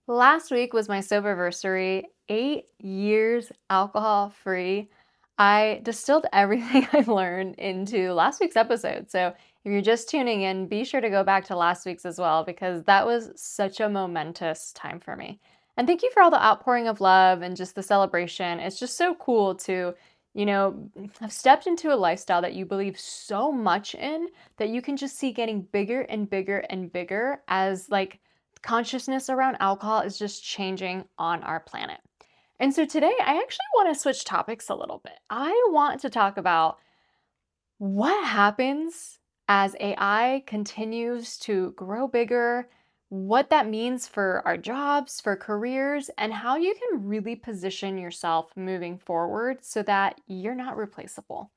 Last week was my soberversary, 8 years alcohol free. I distilled everything I've learned into last week's episode. So if you're just tuning in, be sure to go back to last week's as well, because that was such a momentous time for me. And thank you for all the outpouring of love and just the celebration. It's just so cool to, you know, have stepped into a lifestyle that you believe so much in that you can just see getting bigger and bigger and bigger as consciousness around alcohol is just changing on our planet. And so today, I actually want to switch topics a little bit. I want to talk about what happens as AI continues to grow bigger, what that means for our jobs, for careers, and how you can really position yourself moving forward so that you're not replaceable.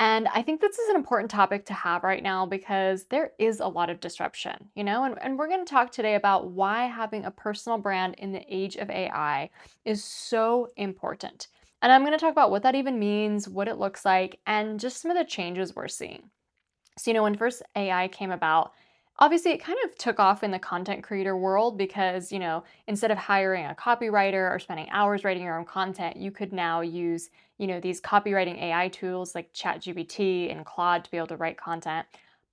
And I think this is an important topic to have right now because there is a lot of disruption, and we're going to talk today about why having a personal brand in the age of AI is so important. And I'm going to talk about what that even means, what it looks like, and just some of the changes we're seeing. So, when first AI came about, obviously it kind of took off in the content creator world because, instead of hiring a copywriter or spending hours writing your own content, you could now use, these copywriting AI tools like ChatGPT and Claude to be able to write content.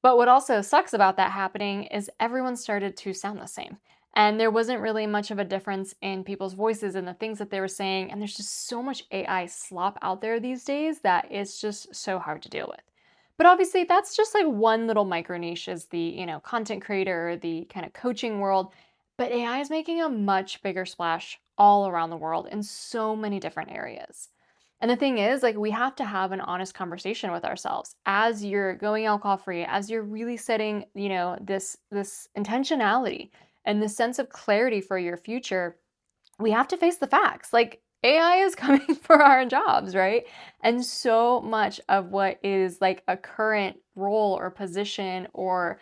But what also sucks about that happening is everyone started to sound the same. And there wasn't really much of a difference in people's voices and the things that they were saying. And there's just so much AI slop out there these days that it's just so hard to deal with. But obviously, that's just like one little micro niche is the, content creator, the kind of coaching world. But AI is making a much bigger splash all around the world in so many different areas. And the thing is, like, we have to have an honest conversation with ourselves as you're going alcohol free, as you're really setting, this intentionality and this sense of clarity for your future. We have to face the facts. Like, AI is coming for our jobs, right? And so much of what is like a current role or position or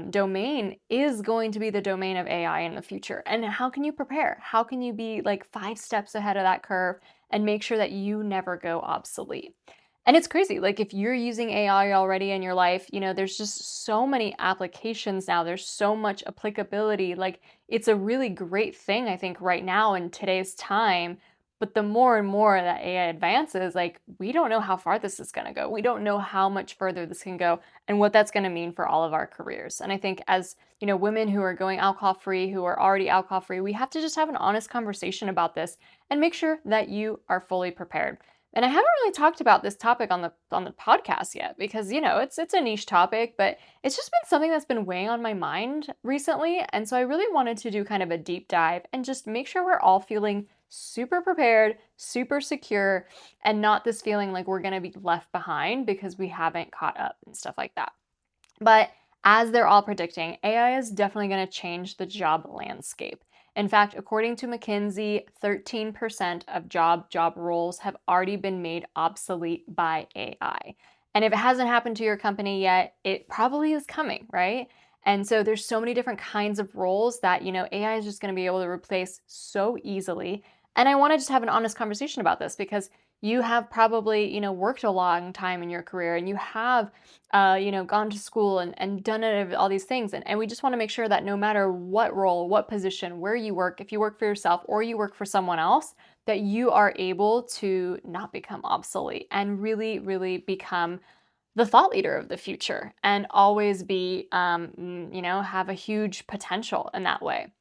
domain is going to be the domain of AI in the future. And how can you prepare? How can you be like 5 steps ahead of that curve and make sure that you never go obsolete? And it's crazy. Like, if you're using AI already in your life, there's just so many applications now. There's so much applicability. Like, it's a really great thing, I think, right now in today's time. But the more and more that AI advances, like, we don't know how far this is going to go. We don't know how much further this can go and what that's going to mean for all of our careers. And I think as, women who are going alcohol free, who are already alcohol free, we have to just have an honest conversation about this and make sure that you are fully prepared. And I haven't really talked about this topic on the podcast yet because it's a niche topic, but it's just been something that's been weighing on my mind recently, and so I really wanted to do kind of a deep dive and just make sure we're all feeling super prepared, super secure, and not this feeling like we're going to be left behind because we haven't caught up and stuff like that. But as they're all predicting, AI is definitely going to change the job landscape. In fact, according to McKinsey, 13% of job roles have already been made obsolete by AI. And if it hasn't happened to your company yet, it probably is coming, right? And so there's so many different kinds of roles that, AI is just going to be able to replace so easily. And I want to just have an honest conversation about this because you have probably, worked a long time in your career and you have gone to school and done all these things. And we just want to make sure that no matter what role, what position, where you work, if you work for yourself or you work for someone else, that you are able to not become obsolete and really, really become the thought leader of the future and always be, have a huge potential in that way.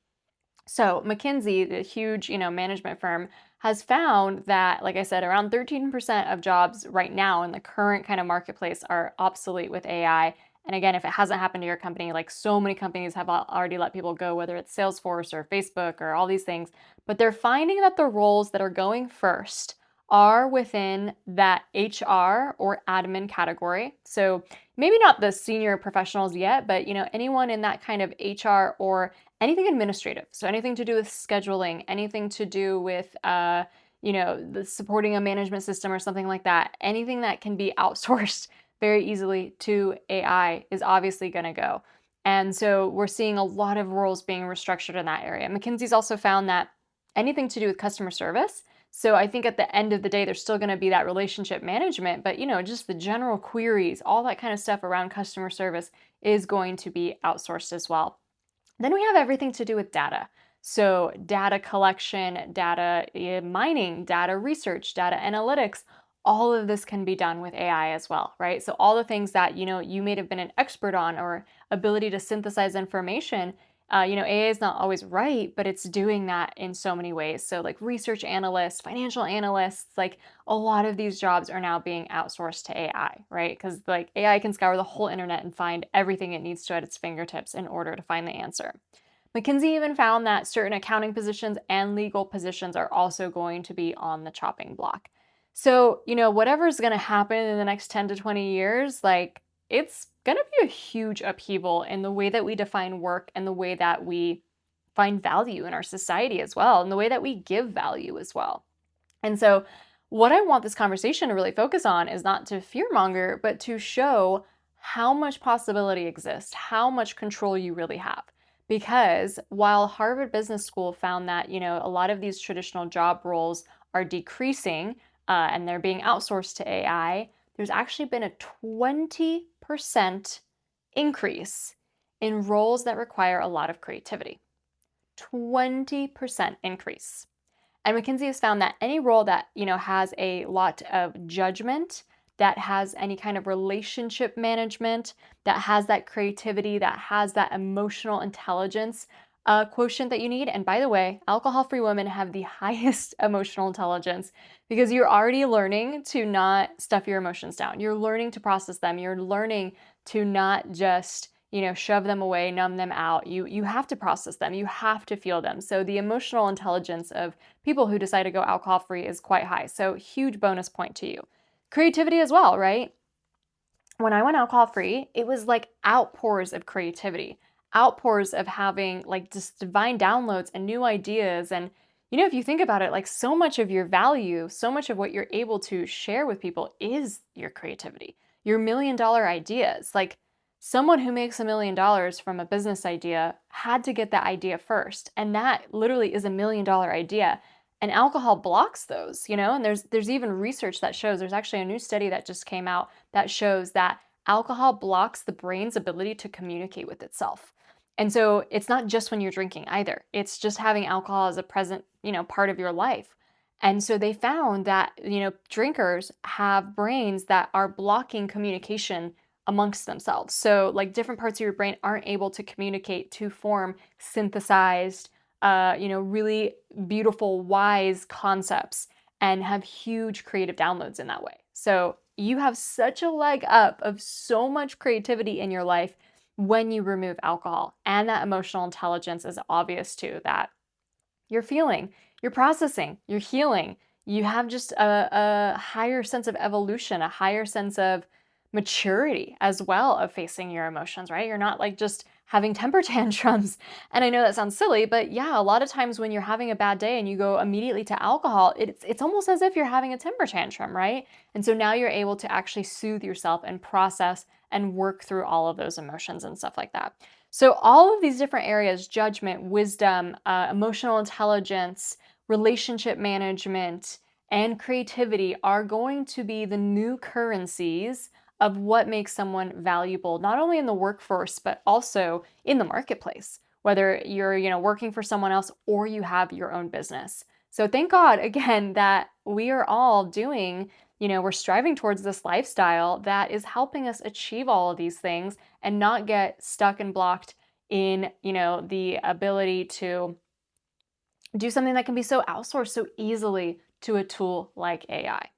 So McKinsey, the huge, management firm, has found that, like I said, around 13% of jobs right now in the current kind of marketplace are obsolete with AI. And again, if it hasn't happened to your company, like so many companies have already let people go, whether it's Salesforce or Facebook or all these things, but they're finding that the roles that are going first are within that HR or admin category. So maybe not the senior professionals yet, but anyone in that kind of HR or anything administrative. So anything to do with scheduling, anything to do with the supporting a management system or something like that. Anything that can be outsourced very easily to AI is obviously going to go. And so we're seeing a lot of roles being restructured in that area. McKinsey's also found that anything to do with customer service. So I think at the end of the day, there's still going to be that relationship management, but just the general queries, all that kind of stuff around customer service is going to be outsourced as well. Then we have everything to do with data. So data collection, data mining, data research, data analytics, all of this can be done with AI as well, right? So all the things that, you may have been an expert on, or ability to synthesize information, AI is not always right, but it's doing that in so many ways. So like research analysts, financial analysts, like a lot of these jobs are now being outsourced to AI, right? Because like AI can scour the whole internet and find everything it needs to at its fingertips in order to find the answer. McKinsey even found that certain accounting positions and legal positions are also going to be on the chopping block. So, whatever's going to happen in the next 10 to 20 years, like it's going to be a huge upheaval in the way that we define work and the way that we find value in our society as well, and the way that we give value as well. And so, what I want this conversation to really focus on is not to fearmonger, but to show how much possibility exists, how much control you really have. Because while Harvard Business School found that, a lot of these traditional job roles are decreasing and they're being outsourced to AI, there's actually been a 20% increase in roles that require a lot of creativity. 20% increase. And McKinsey has found that any role that, has a lot of judgment, that has any kind of relationship management, that has that creativity, that has that emotional intelligence quotient that you need. And by the way, alcohol-free women have the highest emotional intelligence because you're already learning to not stuff your emotions down. You're learning to process them. You're learning to not just shove them away, numb them out. You have to process them. You have to feel them. So the emotional intelligence of people who decide to go alcohol free is quite high. So huge bonus point to you. Creativity as well, right? When I went alcohol free, it was like outpours of creativity, outpours of having like just divine downloads and new ideas. And, if you think about it, like so much of your value, so much of what you're able to share with people is your creativity, your $1 million ideas. Like someone who makes $1 million from a business idea had to get that idea first. And that literally is $1 million idea. And alcohol blocks those, and there's even research that shows, there's actually a new study that just came out that shows that alcohol blocks the brain's ability to communicate with itself. And so it's not just when you're drinking either. It's just having alcohol as a present, part of your life. And so they found that, drinkers have brains that are blocking communication amongst themselves. So like different parts of your brain aren't able to communicate to form synthesized, really beautiful, wise concepts and have huge creative downloads in that way. So you have such a leg up of so much creativity in your life when you remove alcohol. And that emotional intelligence is obvious too, that you're feeling, you're processing, you're healing. You have just a higher sense of evolution, a higher sense of maturity as well of facing your emotions, right? You're not like just having temper tantrums. And I know that sounds silly, but yeah, a lot of times when you're having a bad day and you go immediately to alcohol, it's almost as if you're having a temper tantrum, right? And so now you're able to actually soothe yourself and process and work through all of those emotions and stuff like that. So all of these different areas, judgment, wisdom, emotional intelligence, relationship management, and creativity are going to be the new currencies of what makes someone valuable, not only in the workforce, but also in the marketplace, whether you're, working for someone else or you have your own business. So thank God, again, that we are all doing, we're striving towards this lifestyle that is helping us achieve all of these things and not get stuck and blocked in, the ability to do something that can be so outsourced so easily to a tool like AI.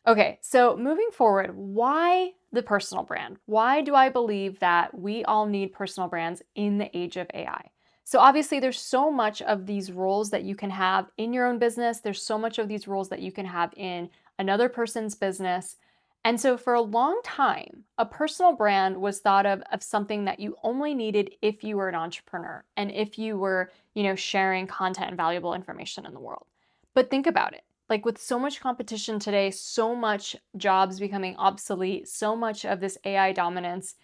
Okay, so moving forward, why the personal brand? Why do I believe that we all need personal brands in the age of AI? So obviously there's so much of these roles that you can have in your own business. There's so much of these roles that you can have in another person's business. And so for a long time, a personal brand was thought of something that you only needed if you were an entrepreneur and if you were, sharing content and valuable information in the world. But think about it. Like with so much competition today, so much jobs becoming obsolete, so much of this AI dominance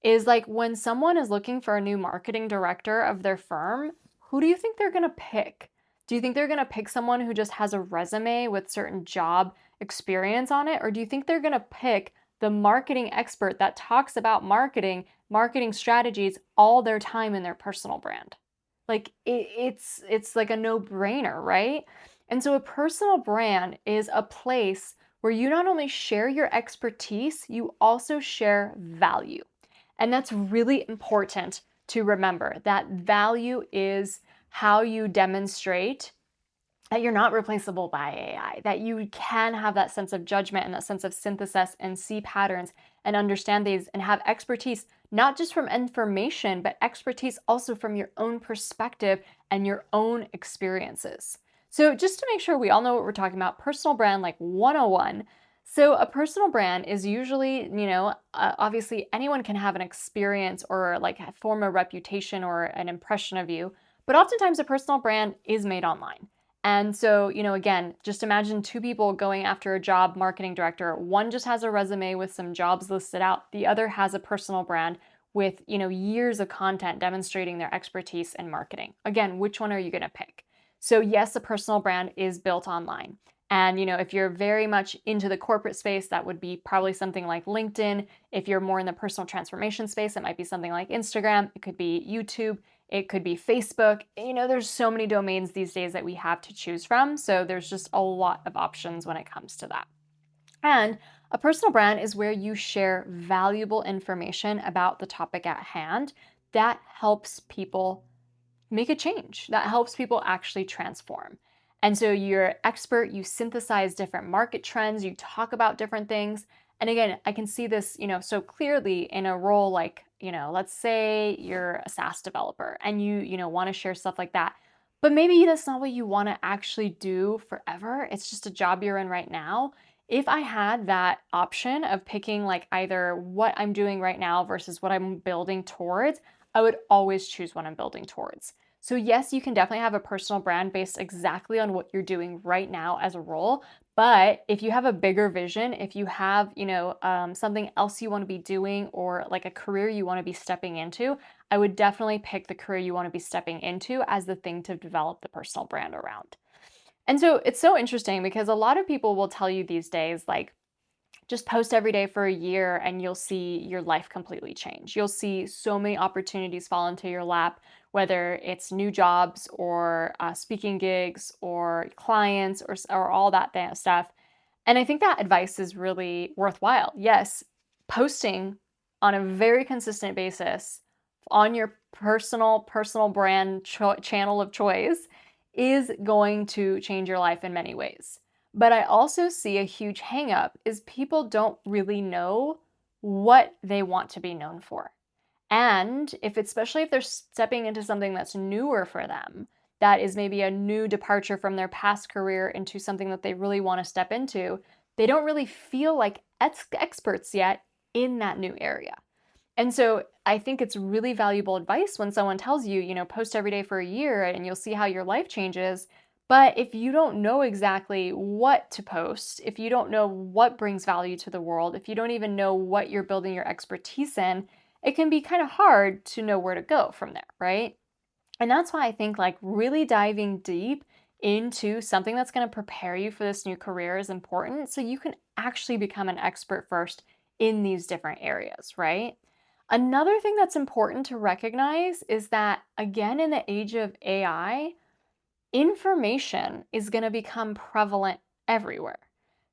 is like when someone is looking for a new marketing director of their firm, who do you think they're going to pick? Do you think they're going to pick someone who just has a resume with certain job experience on it? Or do you think they're going to pick the marketing expert that talks about marketing strategies all their time in their personal brand? Like it's like a no-brainer, right? And so a personal brand is a place where you not only share your expertise, you also share value. And that's really important to remember. That value is how you demonstrate that you're not replaceable by AI, that you can have that sense of judgment and that sense of synthesis and see patterns and understand these and have expertise, not just from information, but expertise also from your own perspective and your own experiences. So, just to make sure we all know what we're talking about, personal brand like 101. So, a personal brand is usually, obviously anyone can have an experience or like form a reputation or an impression of you, but oftentimes a personal brand is made online. And so, again, just imagine two people going after a job marketing director. One just has a resume with some jobs listed out. The other has a personal brand with, years of content demonstrating their expertise in marketing. Again, which one are you going to pick? So, yes, a personal brand is built online. And, if you're very much into the corporate space, that would be probably something like LinkedIn. If you're more in the personal transformation space, it might be something like Instagram. It could be YouTube. It could be Facebook. There's so many domains these days that we have to choose from. So there's just a lot of options when it comes to that. And a personal brand is where you share valuable information about the topic at hand that helps people make a change, that helps people actually transform. And so you're expert, you synthesize different market trends, you talk about different things. And again, I can see this, so clearly in a role like, let's say you're a SaaS developer and you want to share stuff like that. But maybe that's not what you want to actually do forever. It's just a job you're in right now. If I had that option of picking like either what I'm doing right now versus what I'm building towards, I would always choose what I'm building towards. So, yes, you can definitely have a personal brand based exactly on what you're doing right now as a role. But if you have a bigger vision, if you have, something else you want to be doing or like a career you want to be stepping into, I would definitely pick the career you want to be stepping into as the thing to develop the personal brand around. And so it's so interesting because a lot of people will tell you these days, like, just post every day for a year and you'll see your life completely change. You'll see so many opportunities fall into your lap, whether it's new jobs or speaking gigs or clients or all that stuff. And I think that advice is really worthwhile. Yes, posting on a very consistent basis on your personal brand channel of choice is going to change your life in many ways. But I also see a huge hangup is people don't really know what they want to be known for. And especially if they're stepping into something that's newer for them, that is maybe a new departure from their past career into something that they really want to step into, they don't really feel like experts yet in that new area. And so I think it's really valuable advice when someone tells you, post every day for a year and you'll see how your life changes. But if you don't know exactly what to post, if you don't know what brings value to the world, if you don't even know what you're building your expertise in, it can be kind of hard to know where to go from there, right? And that's why I think like really diving deep into something that's going to prepare you for this new career is important so you can actually become an expert first in these different areas, right? Another thing that's important to recognize is that, again, in the age of AI, information is going to become prevalent everywhere.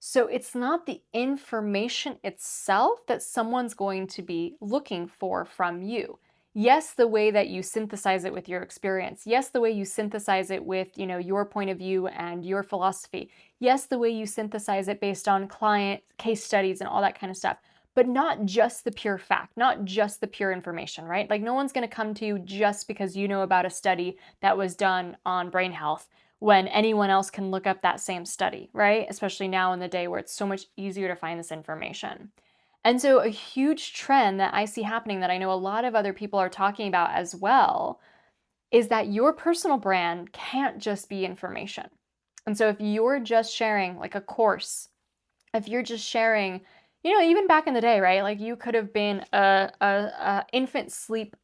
So it's not the information itself that someone's going to be looking for from you. Yes, the way that you synthesize it with your experience. Yes, the way you synthesize it with, your point of view and your philosophy. Yes, the way you synthesize it based on client case studies and all that kind of stuff. But not just the pure fact, not just the pure information, right? Like no one's going to come to you just because you know about a study that was done on brain health when anyone else can look up that same study, right? Especially now in the day where it's so much easier to find this information. And so, a huge trend that I see happening that I know a lot of other people are talking about as well is that your personal brand can't just be information. And so, if you're just sharing like a course, if you're just sharing, even back in the day, right? Like you could have been a infant sleep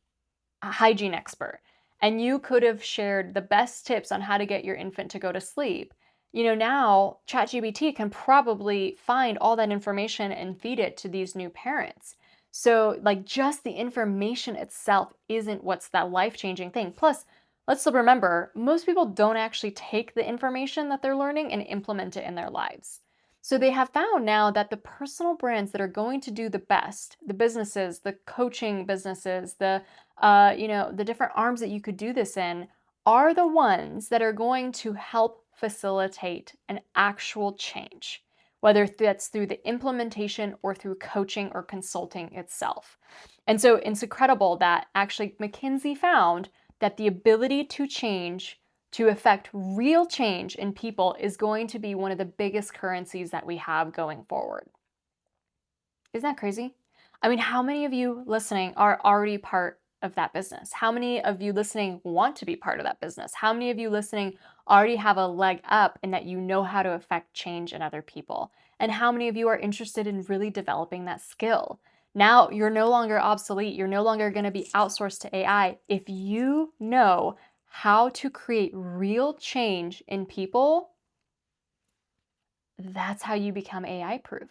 hygiene expert and you could have shared the best tips on how to get your infant to go to sleep. Now ChatGPT can probably find all that information and feed it to these new parents. So, like, just the information itself isn't what's that life changing thing. Plus, let's still remember, most people don't actually take the information that they're learning and implement it in their lives. So they have found now that the personal brands that are going to do the best, the businesses, the coaching businesses, the different arms that you could do this in, are the ones that are going to help facilitate an actual change, whether that's through the implementation or through coaching or consulting itself. And so it's incredible that actually McKinsey found that the ability to change, to affect real change in people, is going to be one of the biggest currencies that we have going forward. Isn't that crazy? I mean, how many of you listening are already part of that business? How many of you listening want to be part of that business? How many of you listening already have a leg up in that you know how to affect change in other people? And how many of you are interested in really developing that skill? Now you're no longer obsolete. You're no longer going to be outsourced to AI. If you know how to create real change in people, that's how you become AI proof.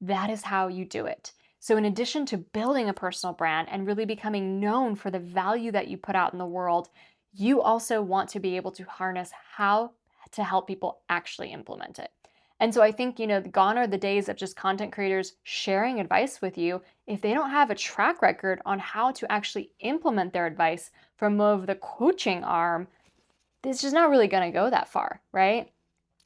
That is how you do it. So, in addition to building a personal brand and really becoming known for the value that you put out in the world, you also want to be able to harness how to help people actually implement it. And so I think, gone are the days of just content creators sharing advice with you if they don't have a track record on how to actually implement their advice from more of the coaching arm. It's just not really going to go that far, right?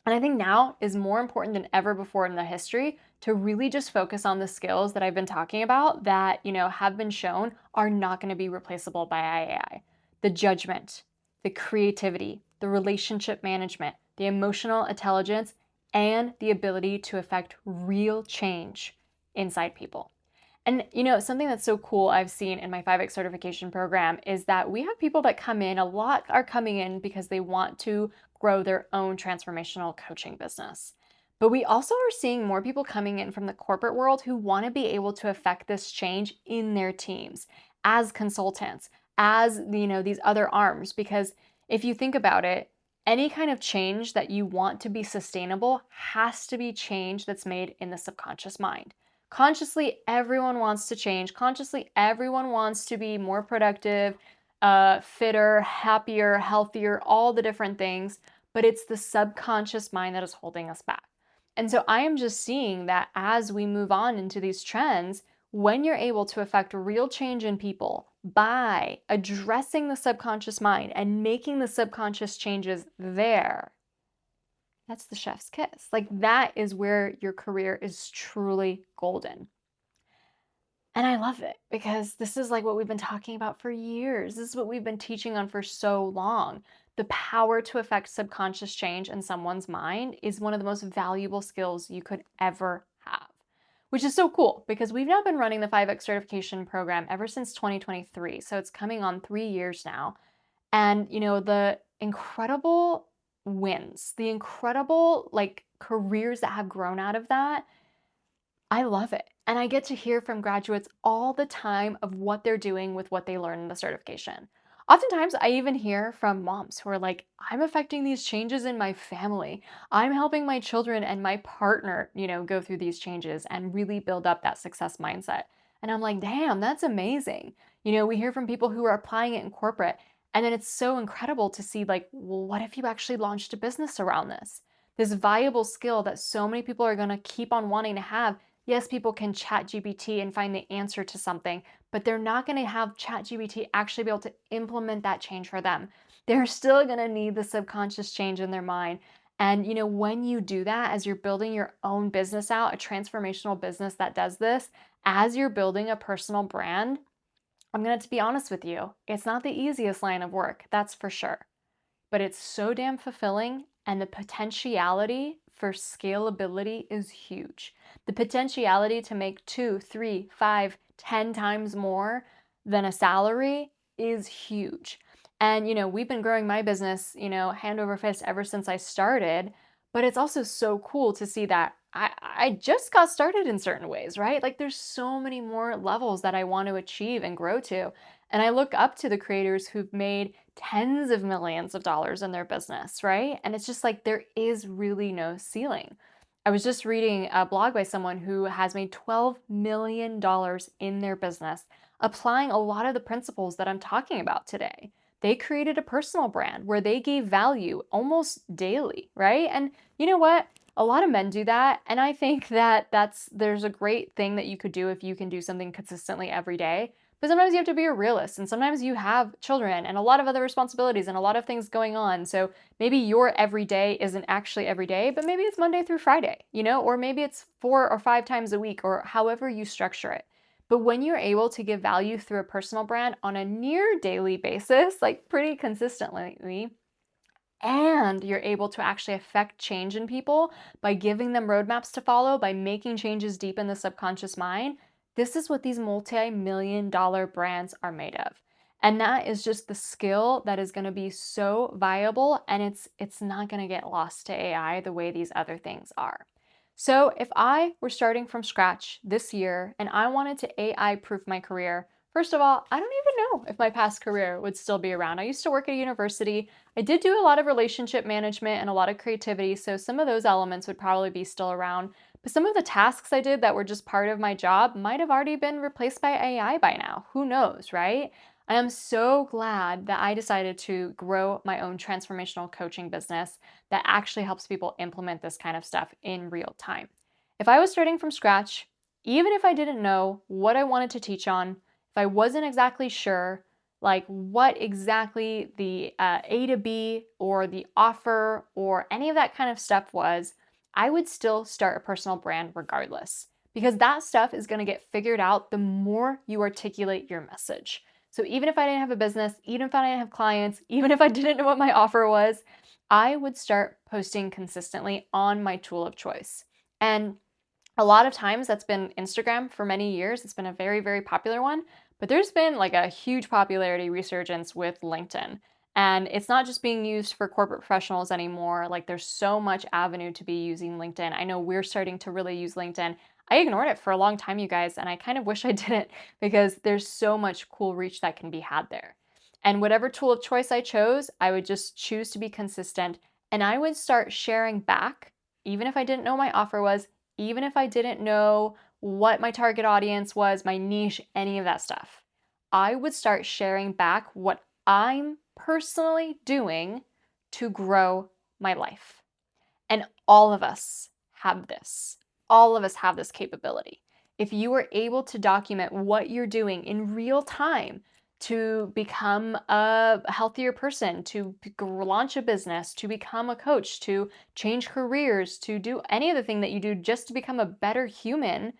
And I think now is more important than ever before in the history to really just focus on the skills that I've been talking about that, have been shown are not going to be replaceable by AI. The judgment, the creativity, the relationship management, the emotional intelligence, and the ability to affect real change inside people. And something that's so cool I've seen in my 5X certification program is that we have people that come in, a lot are coming in because they want to grow their own transformational coaching business. But we also are seeing more people coming in from the corporate world who want to be able to affect this change in their teams as consultants, as these other arms, because if you think about it, any kind of change that you want to be sustainable has to be change that's made in the subconscious mind. Consciously, everyone wants to change. Consciously, everyone wants to be more productive, fitter, happier, healthier, all the different things. But it's the subconscious mind that is holding us back. And so I am just seeing that as we move on into these trends, when you're able to affect real change in people by addressing the subconscious mind and making the subconscious changes there, that's the chef's kiss. Like, that is where your career is truly golden. And I love it because this is like what we've been talking about for years. This is what we've been teaching on for so long. The power to affect subconscious change in someone's mind is one of the most valuable skills you could ever have, which is so cool because we've now been running the 5X certification program ever since 2023. So it's coming on 3 years now. And, the incredible wins, the incredible careers that have grown out of that, I love it. And I get to hear from graduates all the time of what they're doing with what they learn in the certification. Oftentimes, I even hear from moms who are like, I'm affecting these changes in my family. I'm helping my children and my partner, go through these changes and really build up that success mindset. And I'm like, damn, that's amazing. We hear from people who are applying it in corporate. And then it's so incredible to see, like, well, what if you actually launched a business around this? This valuable skill that so many people are going to keep on wanting to have. Yes, people can chat GPT and find the answer to something, but they're not going to have chat GPT actually be able to implement that change for them. They're still going to need the subconscious change in their mind. And when you do that, as you're building your own business out, a transformational business that does this, as you're building a personal brand, I'm going to be honest with you, it's not the easiest line of work, that's for sure. But it's so damn fulfilling, and the potentiality for scalability is huge. The potentiality to make 2, 3, 5, 10 times more than a salary is huge. And, we've been growing my business, hand over fist ever since I started. But it's also so cool to see that I just got started in certain ways, right? Like, there's so many more levels that I want to achieve and grow to. And I look up to the creators who've made tens of millions of dollars in their business, right? And it's just like there is really no ceiling. I was just reading a blog by someone who has made $12 million in their business, applying a lot of the principles that I'm talking about today. they created a personal brand where they gave value almost daily, right? And you know what? A lot of men do that, and I think that there's a great thing that you could do if you can do something consistently every day. But sometimes you have to be a realist, and sometimes you have children and a lot of other responsibilities and a lot of things going on. So maybe your everyday isn't actually every day, but maybe it's Monday through Friday, or maybe it's 4 or 5 times a week, or however you structure it. But when you're able to give value through a personal brand on a near daily basis, like pretty consistently, and you're able to actually affect change in people by giving them roadmaps to follow, by making changes deep in the subconscious mind, this is what these multi-million-dollar brands are made of. And that is just the skill that is going to be so viable, and it's not going to get lost to AI the way these other things are. So if I were starting from scratch this year and I wanted to AI proof my career, first of all, I don't even know if my past career would still be around. I used to work at a university. I did do a lot of relationship management and a lot of creativity, so some of those elements would probably be still around. But some of the tasks I did that were just part of my job might have already been replaced by AI by now. Who knows, right? I am so glad that I decided to grow my own transformational coaching business that actually helps people implement this kind of stuff in real time. If I was starting from scratch, even if I didn't know what I wanted to teach on, if I wasn't exactly sure, like what exactly the A to B or the offer or any of that kind of stuff was, I would still start a personal brand regardless, because that stuff is going to get figured out the more you articulate your message. So even if I didn't have a business, even if I didn't have clients, even if I didn't know what my offer was, I would start posting consistently on my tool of choice. And a lot of times that's been Instagram for many years. It's been a very, very popular one, but there's been like a huge popularity resurgence with LinkedIn. And it's not just being used for corporate professionals anymore. Like there's so much avenue to be using LinkedIn. I know we're starting to really use LinkedIn. I ignored it for a long time, you guys, and I kind of wish I didn't because there's so much cool reach that can be had there. And whatever tool of choice I chose, I would just choose to be consistent and I would start sharing back, even if I didn't know my offer was, even if I didn't know what my target audience was, my niche, any of that stuff. I would start sharing back what I'm personally doing to grow my life. And all of us have this. All of us have this capability. If you are able to document what you're doing in real time to become a healthier person, to launch a business, to become a coach, to change careers, to do any of the thing that you do just to become a better human,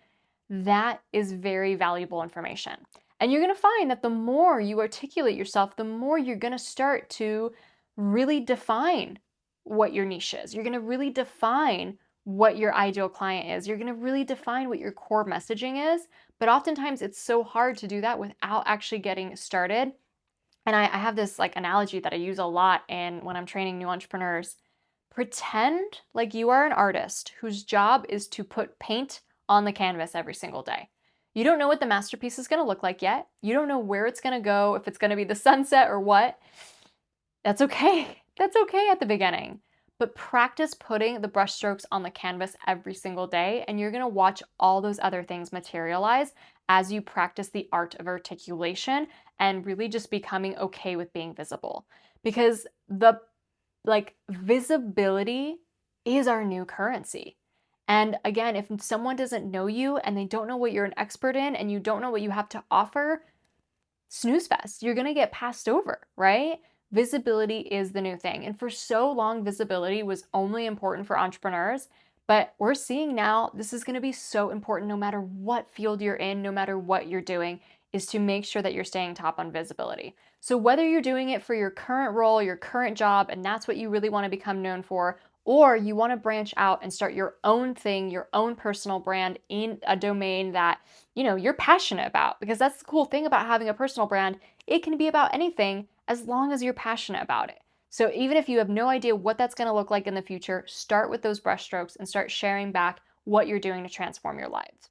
that is very valuable information. And you're going to find that the more you articulate yourself, the more you're going to start to really define what your niche is. You're going to really define what your ideal client is. You're going to really define what your core messaging is. But oftentimes it's so hard to do that without actually getting started. And I have this like analogy that I use a lot in when I'm training new entrepreneurs. Pretend like you are an artist whose job is to put paint on the canvas every single day. You don't know what the masterpiece is going to look like yet. You don't know where it's going to go, if it's going to be the sunset or what. That's okay. That's okay at the beginning. But practice putting the brushstrokes on the canvas every single day, and you're going to watch all those other things materialize as you practice the art of articulation and really just becoming okay with being visible. Because the visibility is our new currency. And again, if someone doesn't know you and they don't know what you're an expert in and you don't know what you have to offer, snooze fest. You're going to get passed over, right? Visibility is the new thing. And for so long, visibility was only important for entrepreneurs. But we're seeing now this is going to be so important no matter what field you're in, no matter what you're doing, is to make sure that you're staying top on visibility. So whether you're doing it for your current role, your current job, and that's what you really want to become known for, or you want to branch out and start your own thing, your own personal brand in a domain that you're passionate about, because that's the cool thing about having a personal brand. It can be about anything as long as you're passionate about it. So even if you have no idea what that's going to look like in the future, start with those brushstrokes and start sharing back what you're doing to transform your lives.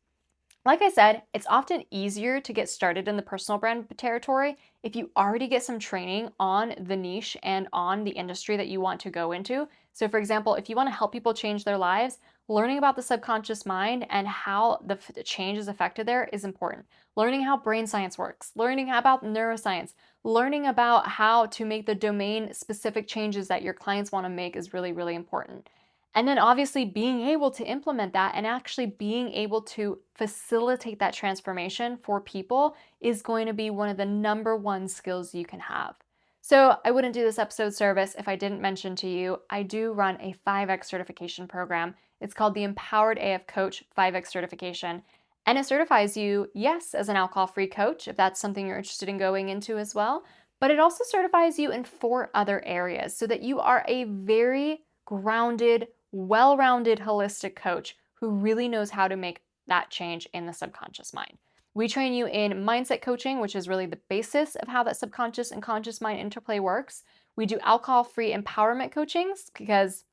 Like I said, it's often easier to get started in the personal brand territory if you already get some training on the niche and on the industry that you want to go into. So, for example, if you want to help people change their lives, learning about the subconscious mind and how the change is affected there is important. Learning how brain science works, learning about neuroscience, learning about how to make the domain specific changes that your clients want to make is really, really important. And then obviously being able to implement that and actually being able to facilitate that transformation for people is going to be one of the number one skills you can have. So, I wouldn't do this episode service if I didn't mention to you, I do run a 5X certification program. It's called the Empowered AF Coach 5X certification. And it certifies you, yes, as an alcohol free coach, if that's something you're interested in going into as well. But it also certifies you in 4 other areas so that you are a very grounded, well rounded, holistic coach who really knows how to make that change in the subconscious mind. We train you in mindset coaching, which is really the basis of how that subconscious and conscious mind interplay works. We do alcohol free empowerment coachings because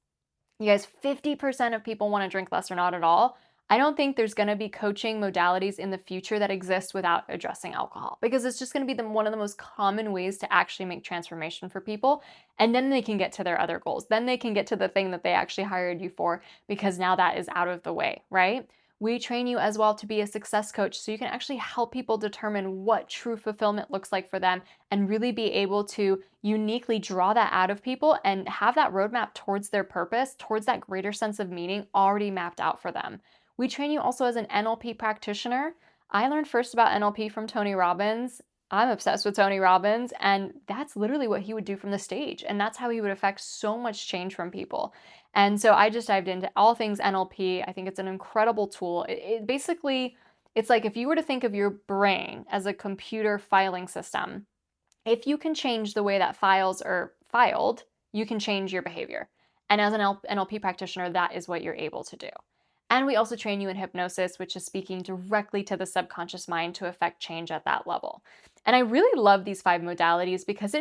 you guys, 50% of people want to drink less or not at all. I don't think there's going to be coaching modalities in the future that exist without addressing alcohol because it's just going to be one of the most common ways to actually make transformation for people. And then they can get to their other goals. Then they can get to the thing that they actually hired you for because now that is out of the way, right? We train you as well to be a success coach so you can actually help people determine what true fulfillment looks like for them and really be able to uniquely draw that out of people and have that roadmap towards their purpose, towards that greater sense of meaning already mapped out for them. We train you also as an NLP practitioner. I learned first about NLP from Tony Robbins. I'm obsessed with Tony Robbins, and that's literally what he would do from the stage. And that's how he would affect so much change from people. And so I just dived into all things NLP. I think it's an incredible tool. It basically, it's like if you were to think of your brain as a computer filing system, if you can change the way that files are filed, you can change your behavior. And as an NLP practitioner, that is what you're able to do. And we also train you in hypnosis, which is speaking directly to the subconscious mind to affect change at that level. And I really love these 5 modalities because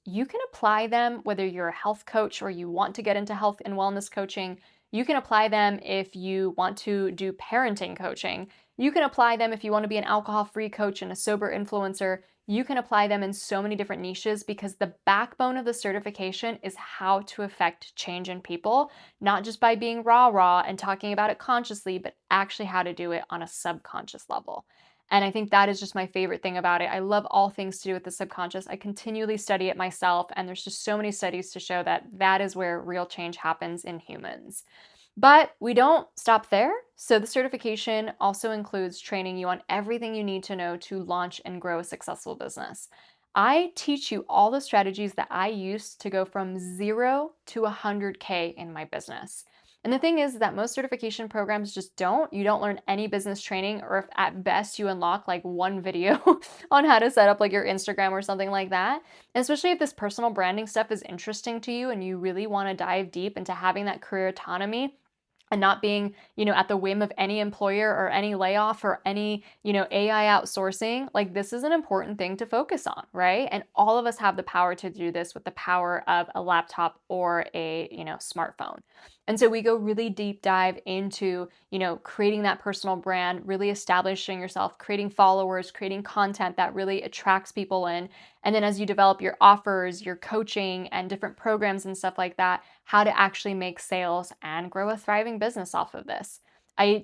you can apply them whether you're a health coach or you want to get into health and wellness coaching. You can apply them if you want to do parenting coaching. You can apply them if you want to be an alcohol free coach and a sober influencer. You can apply them in so many different niches because the backbone of the certification is how to affect change in people, not just by being rah and talking about it consciously, but actually how to do it on a subconscious level. And I think that is just my favorite thing about it. I love all things to do with the subconscious. I continually study it myself, and there's just so many studies to show that that is where real change happens in humans. But we don't stop there. So the certification also includes training you on everything you need to know to launch and grow a successful business. I teach you all the strategies that I use to go from 0 to 100K in my business. And the thing is that most certification programs just don't. You don't learn any business training, or if at best you unlock like one video on how to set up like your Instagram or something like that. And especially if this personal branding stuff is interesting to you and you really want to dive deep into having that career autonomy, and not being, at the whim of any employer or any layoff or any, AI outsourcing, like this is an important thing to focus on, right? And all of us have the power to do this with the power of a laptop or a, smartphone. And so we go really deep dive into, creating that personal brand, really establishing yourself, creating followers, creating content that really attracts people in. And then as you develop your offers, your coaching, and different programs and stuff like that, how to actually make sales and grow a thriving business off of this. I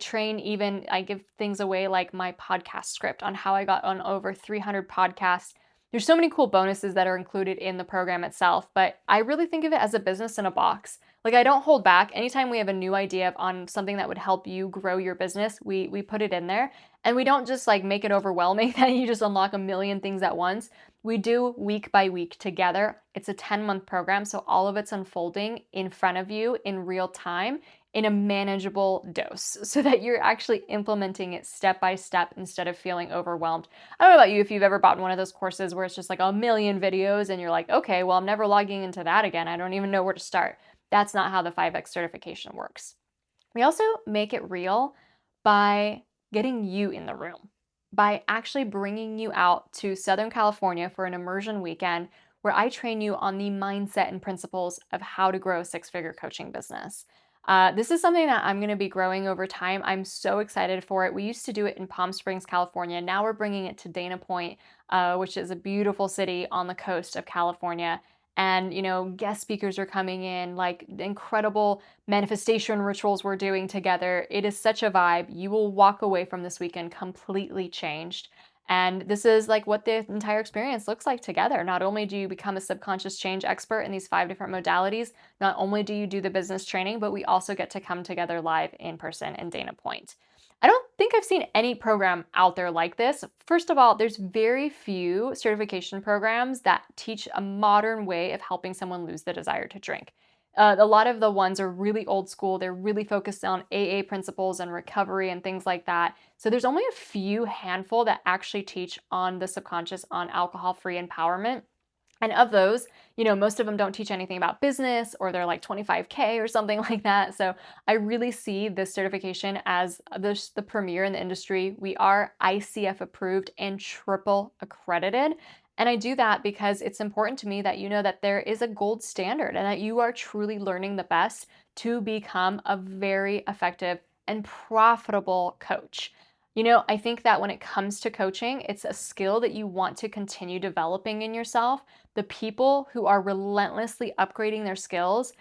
give things away like my podcast script on how I got on over 300 podcasts. There's so many cool bonuses that are included in the program itself, but I really think of it as a business in a box. Like I don't hold back. Anytime we have a new idea on something that would help you grow your business, we put it in there. And we don't just like make it overwhelming that you just unlock a million things at once. We do week by week together. It's a 10-month program, so all of it's unfolding in front of you in real time in a manageable dose so that you're actually implementing it step by step instead of feeling overwhelmed. I don't know about you if you've ever bought one of those courses where it's just like a million videos and you're like, okay, well, I'm never logging into that again. I don't even know where to start. That's not how the 5X certification works. We also make it real by getting you in the room, by actually bringing you out to Southern California for an immersion weekend where I train you on the mindset and principles of how to grow a 6-figure coaching business. This is something that I'm going to be growing over time. I'm so excited for it. We used to do it in Palm Springs, California. Now we're bringing it to Dana Point, which is a beautiful city on the coast of California. And, guest speakers are coming in, like incredible manifestation rituals we're doing together. It is such a vibe. You will walk away from this weekend completely changed. And this is like what the entire experience looks like together. Not only do you become a subconscious change expert in these 5 different modalities, not only do you do the business training, but we also get to come together live in person in Dana Point. I don't think I've seen any program out there like this. First of all, there's very few certification programs that teach a modern way of helping someone lose the desire to drink. A lot of the ones are really old school. They're really focused on AA principles and recovery and things like that. So there's only a few handful that actually teach on the subconscious, on alcohol-free empowerment. And of those, most of them don't teach anything about business, or they're like 25K or something like that. So I really see this certification as the premier in the industry. We are ICF approved and triple accredited. And I do that because it's important to me that you know that there is a gold standard and that you are truly learning the best to become a very effective and profitable coach. I think that when it comes to coaching, it's a skill that you want to continue developing in yourself. The people who are relentlessly upgrading their skills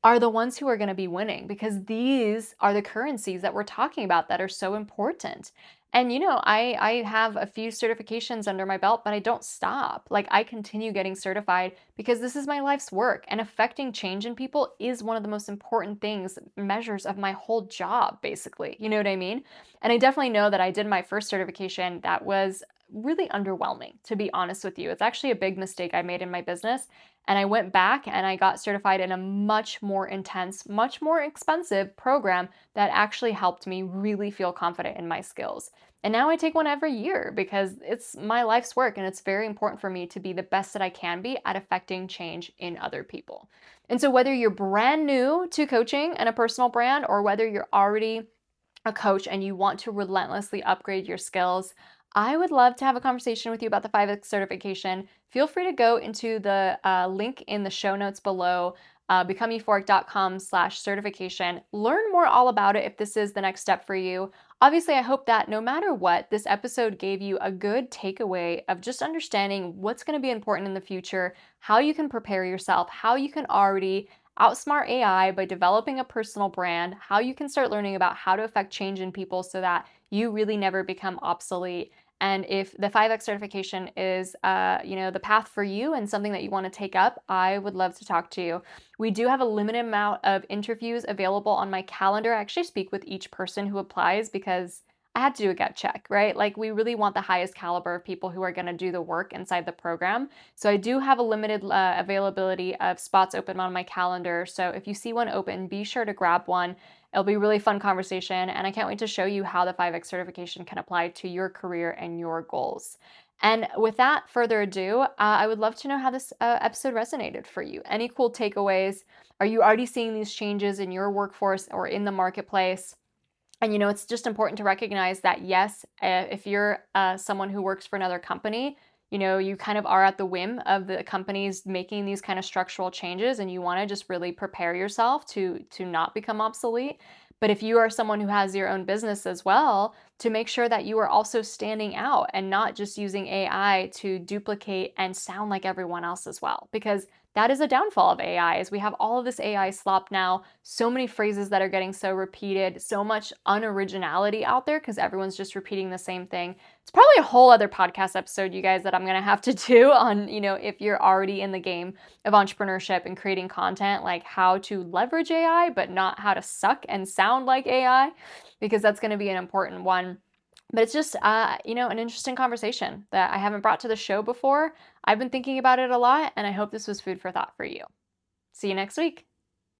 are the ones who are going to be winning, because these are the currencies that we're talking about that are so important. And I have a few certifications under my belt, but I don't stop. Like, I continue getting certified because this is my life's work, and affecting change in people is one of the most important things, measures of my whole job, basically. You know what I mean? And I definitely know that I did my first certification that was really underwhelming, to be honest with you. It's actually a big mistake I made in my business. And I went back and I got certified in a much more intense, much more expensive program that actually helped me really feel confident in my skills. And now I take one every year because it's my life's work, and it's very important for me to be the best that I can be at affecting change in other people. And so, whether you're brand new to coaching and a personal brand, or whether you're already a coach and you want to relentlessly upgrade your skills, I would love to have a conversation with you about the 5X certification. Feel free to go into the link in the show notes below, becomeeuphoric.com/certification. Learn more all about it if this is the next step for you. Obviously, I hope that no matter what, this episode gave you a good takeaway of just understanding what's going to be important in the future, how you can prepare yourself, how you can already outsmart AI by developing a personal brand, how you can start learning about how to affect change in people so that you really never become obsolete. And if the 5X certification is, the path for you and something that you want to take up, I would love to talk to you. We do have a limited amount of interviews available on my calendar. I actually speak with each person who applies because I had to do a gut check, right? Like, we really want the highest caliber of people who are going to do the work inside the program. So I do have a limited availability of spots open on my calendar. So if you see one open, be sure to grab one. It'll be a really fun conversation, and I can't wait to show you how the 5X certification can apply to your career and your goals. And without further ado, I would love to know how this episode resonated for you. Any cool takeaways? Are you already seeing these changes in your workforce or in the marketplace? And it's just important to recognize that, yes, if you're someone who works for another company, you kind of are at the whim of the companies making these kind of structural changes, and you want to just really prepare yourself to not become obsolete. But if you are someone who has your own business as well, to make sure that you are also standing out and not just using AI to duplicate and sound like everyone else as well. Because that is a downfall of AI, is we have all of this AI slop now, so many phrases that are getting so repeated, so much unoriginality out there because everyone's just repeating the same thing. It's probably a whole other podcast episode, you guys, that I'm going to have to do on, if you're already in the game of entrepreneurship and creating content, like how to leverage AI, but not how to suck and sound like AI, because that's going to be an important one. But it's just, an interesting conversation that I haven't brought to the show before. I've been thinking about it a lot, and I hope this was food for thought for you. See you next week.